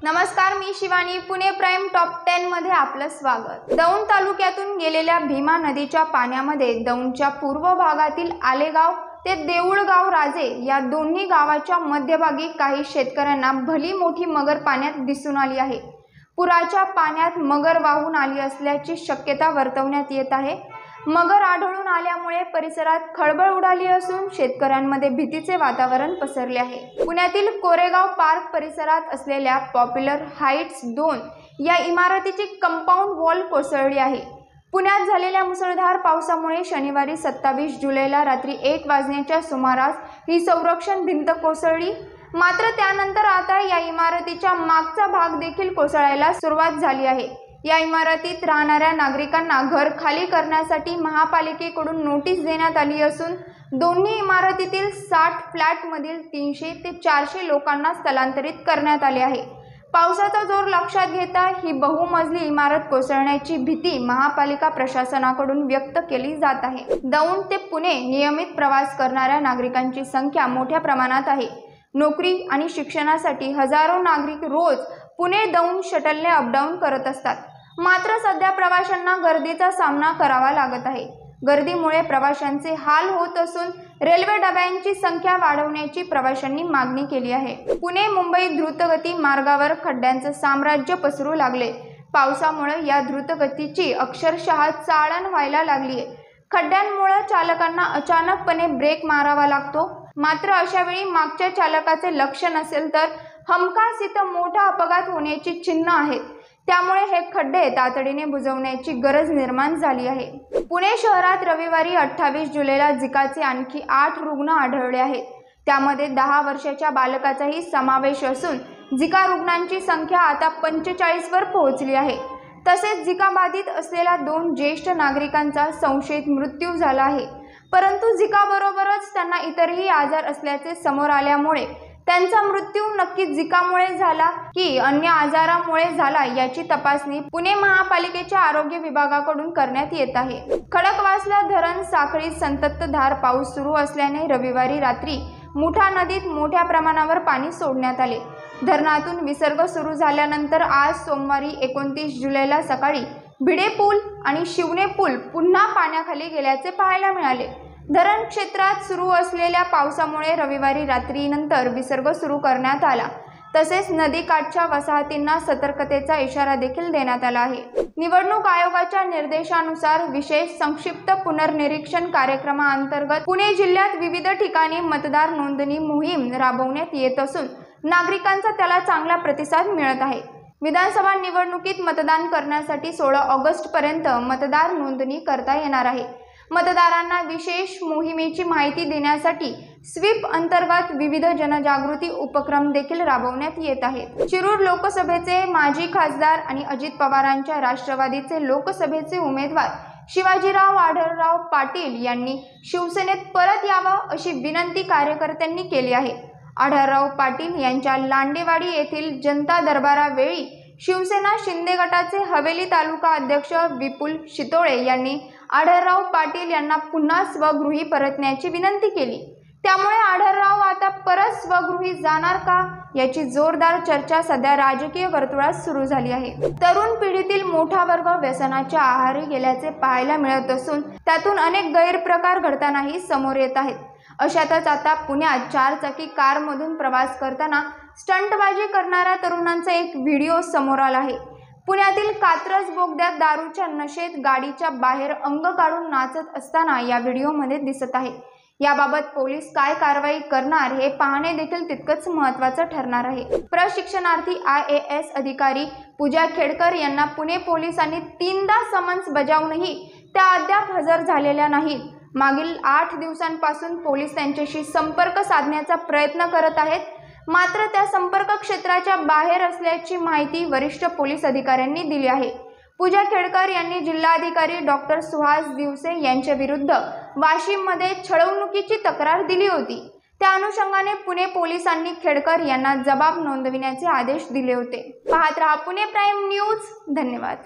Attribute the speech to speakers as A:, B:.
A: नमस्कार, मी Shivani. Pune prime top 10 मध्ये आपलं स्वागत. दौंड तालुक्यातून गेलेल्या भीमा नदीच्या पाण्यामध्ये दौंडच्या पूर्व भागातील आलेगाव ते देऊळगाव राजे या दोन्ही गावाच्या मध्यभागी काही शेतकऱ्यांना भली मोठी मगर पाण्यात दिसून आली आहे. पुराच्या पाण्यात मगर वाहून आली असल्याची शक्यता वर्तवण्यात येत आहे. मगर आढळून आल्यामुळे परिसरात खळबळ उडाली असून शेतकऱ्यांमध्ये भीतीचे वातावरण पसरले आहे. पुण्यातील कोरेगाव पार्क परिसरात असलेल्या पॉप्युलर हाइट्स 2 या इमारतीची कंपाऊंड वॉल कोसळली आहे. पुण्यात झालेल्या मुसळधार पावसामुळे शनिवारी 27 जुलैला रात्री 1 वाजण्याच्या सुमारास ही संरक्षण भिंत कोसळली. मात्र त्यानंतर आता या इमारतीच्या मागचा भाग देखील कोसळायला सुरुवात झाली आहे. या इमारतीत राहणाऱ्या नागरिकांना घर खाली करण्यासाठी महापालिकेकडून नोटीस देण्यात आली असून दोन्ही इमारतीतील 60 फ्लॅटमधील 300 ते 400 लोकांना स्थलांतरित करण्यात आले आहे. पावसाचा जोर लक्षात घेता ही बहुमजली इमारत कोसळण्याची भीती महापालिका प्रशासनाकडून व्यक्त केली जात आहे. दौंड ते पुणे नियमित प्रवास करणाऱ्या नागरिकांची संख्या मोठ्या प्रमाणात आहे. नोकरी आणि शिक्षणासाठी हजारो नागरिक रोज पुणे दौंड शटलने अपडाऊन करत असतात. मात्र सध्या प्रवाशांना गर्दीचा सामना करावा लागत आहे. गर्दीमुळे प्रवाशांचे हाल होत असून रेल्वे डब्यांची संख्या वाढवण्याची प्रवाशांनी मागणी केली आहे. पुणे मुंबई द्रुतगती मार्गावर खड्ड्यांचे साम्राज्य पसरू लागले. पावसामुळे या द्रुतगतीची अक्षरशः चाळण व्हायला लागली आहे. खड्ड्यांमुळे चालकांना अचानकपणे ब्रेक मारावा लागतो. मात्र अशा वेळी मागच्या चालकाचे लक्ष नसेल तर हमखास इथं मोठा अपघात होण्याची चिन्ह आहेत. त्यामुळे हे खड्डे तातडीने बुजवण्याची गरज निर्माण झाली आहे. पुणे शहरात रविवारी 28 जुलैला झिकाचे आणखी 8 रुग्ण आढळले आहेत. त्यामध्ये 10 वर्षाच्या बालकाचाही समावेश असून झिका रुग्णांची संख्या आता 45 वर पोहोचली आहे. तसेच झिका बाधित असलेल्या 2 ज्येष्ठ नागरिकांचा संशयित मृत्यू झाला आहे. परंतु झिका बरोबरच त्यांना इतरही आजार असल्याचे समोर आल्यामुळे त्यांचा मृत्यू नक्की झिकामुळे झाला की अन्य आजारामुळे झाला याची तपासणी पुणे महापालिकेच्या आरोग्य विभागाकडून करण्यात येत आहे. खडकवासला धरण साखळीत संततधार पाऊस सुरू असल्याने रविवारी रात्री मुठा नदीत मोठ्या प्रमाणावर पाणी सोडण्यात आले. धरणातून विसर्ग सुरू झाल्यानंतर आज सोमवारी 29 जुलैला सकाळी भिडे पूल आणि शिवणे पूल पुन्हा पाण्याखाली गेल्याचे पाहायला मिळाले. धरण क्षेत्रात सुरू असलेल्या पावसामुळे रविवारी रात्रीनंतर विसर्ग सुरू करण्यात आला. तसेच नदीकाठच्या वसाहतींना सतर्कतेचा इशारा देखील देण्यात आला आहे. निवडणूक आयोगाच्या निर्देशानुसार विशेष संक्षिप्त पुनर्निरीक्षण कार्यक्रमाअंतर्गत पुणे जिल्ह्यात विविध ठिकाणी मतदार नोंदणी मोहीम राबवण्यात येत असून नागरिकांचा त्याला चांगला प्रतिसाद मिळत आहे. विधानसभा निवडणुकीत मतदान करण्यासाठी 16 ऑगस्ट पर्यंत मतदार नोंदणी करता येणार आहे. मतदारांना विशेष मोहिमेची माहिती देण्यासाठी स्वीप अंतर्गत विविध जनजागृती उपक्रम देखील राबवण्यात येत आहेत. शिरूर लोकसभेचे माजी खासदार आणि अजित पवारांच्या राष्ट्रवादीचे लोकसभेचे उमेदवार शिवाजीराव आढळराव पाटील यांनी शिवसेनेत परत यावं अशी विनंती कार्यकर्त्यांनी केली आहे. आढळराव पाटील यांच्या लांडेवाडी येथील जनता दरबारावेळी शिवसेना शिंदे गटाचे हवेली तालुका अध्यक्ष विपुल शितोळे यांनी आढळराव पाटील यांना पुन्हा स्वगृही परतण्याची विनंती केली. त्यामुळे आढळराव आता परत स्वगृही जाणार का याची जोरदार चर्चा सध्या राजकीय वर्तुळात सुरू झाली आहे. तरुण पिढीतील मोठा वर्ग व्यसनाच्या आहारी गेल्याचे पाहायला मिळत असून त्यातून अनेक गैरप्रकार घडतानाही समोर येत आहेत. अशातच आता पुण्यात 4 चाकी कारमधून प्रवास करताना स्टंटबाजी करणाऱ्या तरुणांचा एक व्हिडिओ समोर आला आहे. पुण्यातील कात्रज बोगद्यात दारूच्या नशेत गाडीच्या बाहेर अंग काढून नाचत असताना या व्हिडिओमध्ये दिसत आहे. याबाबत पोलीस काय कारवाई करणार हे पाहणे देखील तितकंच महत्त्वाचं ठरणार आहे. प्रशिक्षणार्थी IAS अधिकारी पूजा खेडकर यांना पुणे पोलिसांनी 3दा समन्स बजावूनही त्या अद्याप हजर झालेल्या नाहीत. मागील 8 दिवसांपासून पोलीस त्यांच्याशी संपर्क साधण्याचा प्रयत्न करत आहेत. मात्र त्या संपर्क क्षेत्राच्या बाहेर असल्याची माहिती वरिष्ठ पोलीस अधिकाऱ्यांनी दिली आहे. पूजा खेडकर यांनी जिल्हाधिकारी डॉक्टर सुहास दिवसे यांच्या विरुद्ध वाशिममध्ये छळवणुकीची तक्रार दिली होती. त्या अनुषंगाने पुणे पोलिसांनी खेडकर यांना जबाब नोंदविण्याचे आदेश दिले होते. पाहत रहा पुणे प्राइम न्यूज. धन्यवाद.